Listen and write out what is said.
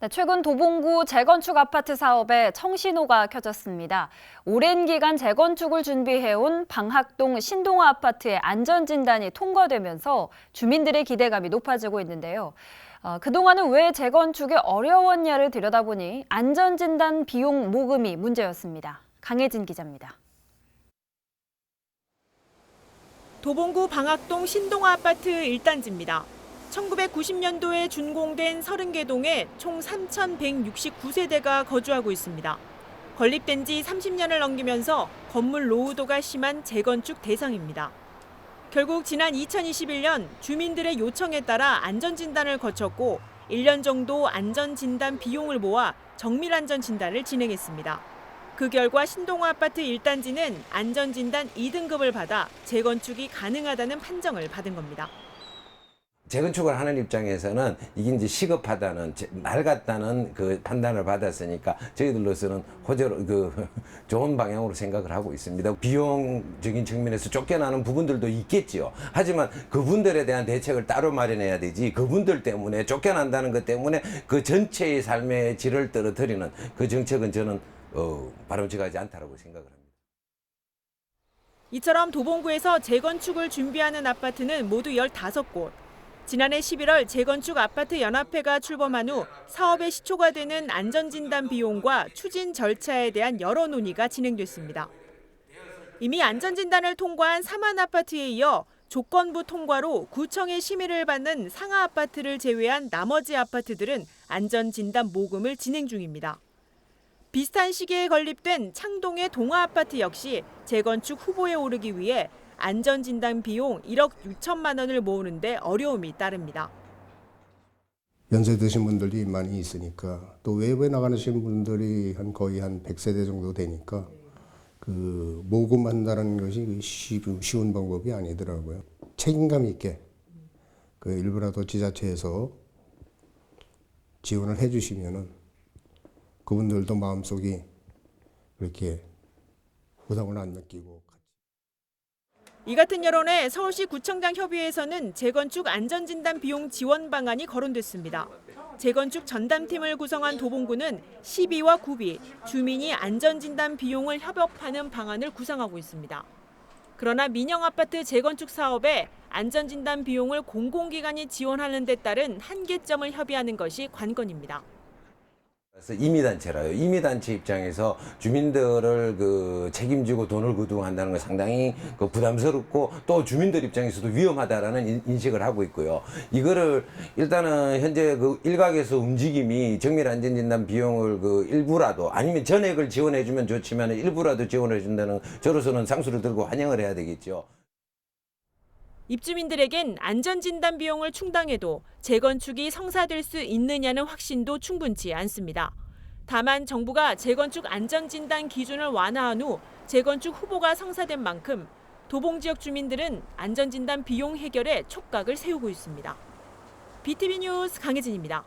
네, 최근 도봉구 재건축 아파트 사업에 청신호가 켜졌습니다. 오랜 기간 재건축을 준비해온 방학동 신동아 아파트의 안전진단이 통과되면서 주민들의 기대감이 높아지고 있는데요. 그동안은 왜 재건축이 어려웠냐를 들여다보니 안전진단 비용 모금이 문제였습니다. 강혜진 기자입니다. 도봉구 방학동 신동아 아파트 1단지입니다. 1990년도에 준공된 30개 동에 총 3,169세대가 거주하고 있습니다. 건립된 지 30년을 넘기면서 건물 노후도가 심한 재건축 대상입니다. 결국 지난 2021년 주민들의 요청에 따라 안전진단을 거쳤고 1년 정도 안전진단 비용을 모아 정밀안전진단을 진행했습니다. 그 결과 신동아 아파트 1단지는 안전진단 2등급을 받아 재건축이 가능하다는 판정을 받은 겁니다. 재건축을 하는 입장에서는 이게 이제 시급하다는, 낡았다는 그 판단을 받았으니까 저희들로서는 좋은 방향으로 생각을 하고 있습니다. 비용적인 측면에서 쫓겨나는 부분들도 있겠지요. 하지만 그분들에 대한 대책을 따로 마련해야 되지, 그분들 때문에 쫓겨난다는 것 때문에 그 전체의 삶의 질을 떨어뜨리는 그 정책은 저는 바람직하지 않다고 생각을 합니다. 이처럼 도봉구에서 재건축을 준비하는 아파트는 모두 15곳. 지난해 11월 재건축 아파트 연합회가 출범한 후 사업의 시초가 되는 안전진단 비용과 추진 절차에 대한 여러 논의가 진행됐습니다. 이미 안전진단을 통과한 삼안 아파트에 이어 조건부 통과로 구청의 심의를 받는 상하 아파트를 제외한 나머지 아파트들은 안전진단 모금을 진행 중입니다. 비슷한 시기에 건립된 창동의 동아 아파트 역시 재건축 후보에 오르기 위해 안전진단 비용 1억 6천만 원을 모으는데 어려움이 따릅니다. 연세 드신 분들이 많이 있으니까 또 외부에 나가시는 분들이 거의 한 100세대 정도 되니까 그 모금한다는 것이 쉬운 방법이 아니더라고요. 책임감 있게 그 일부라도 지자체에서 지원을 해주시면은 그분들도 마음속이 그렇게 부담을 안 느끼고. 이 같은 여론에 서울시 구청장 협의회에서는 재건축 안전진단 비용 지원 방안이 거론됐습니다. 재건축 전담팀을 구성한 도봉구는 시비와 구비, 주민이 안전진단 비용을 협업하는 방안을 구상하고 있습니다. 그러나 민영아파트 재건축 사업에 안전진단 비용을 공공기관이 지원하는 데 따른 한계점을 협의하는 것이 관건입니다. 임의단체라요. 임의단체 입장에서 주민들을 책임지고 돈을 거두한다는 건 상당히 부담스럽고 또 주민들 입장에서도 위험하다라는 인식을 하고 있고요. 이거를 일단은 현재 일각에서 움직임이 정밀안전진단 비용을 일부라도 아니면 전액을 지원해주면 좋지만 일부라도 지원해준다는 저로서는 상수를 들고 환영을 해야 되겠죠. 입주민들에겐 안전진단 비용을 충당해도 재건축이 성사될 수 있느냐는 확신도 충분치 않습니다. 다만 정부가 재건축 안전진단 기준을 완화한 후 재건축 후보가 성사된 만큼 도봉 지역 주민들은 안전진단 비용 해결에 촉각을 세우고 있습니다. BTV 뉴스 강혜진입니다.